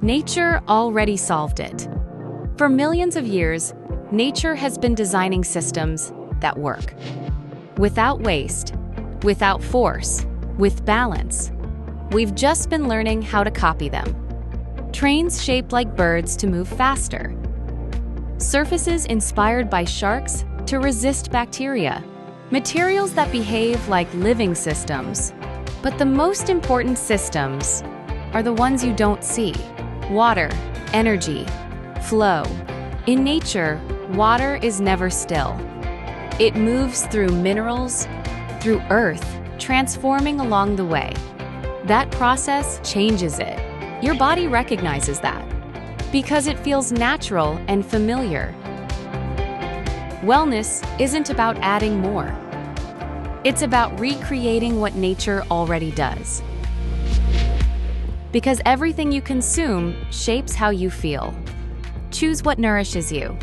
Nature already solved it. For millions of years, nature has been designing systems that work. Without waste, without force, with balance. We've just been learning how to copy them. Trains shaped like birds to move faster. Surfaces inspired by sharks to resist bacteria. Materials that behave like living systems. But the most important systems are the ones you don't see. Water, energy, flow. In nature, water is never still. It moves through minerals, through earth, transforming along the way. That process changes it. Your body recognizes that because it feels natural and familiar. Wellness isn't about adding more. It's about recreating what nature already does. Because everything you consume shapes how you feel. Choose what nourishes you.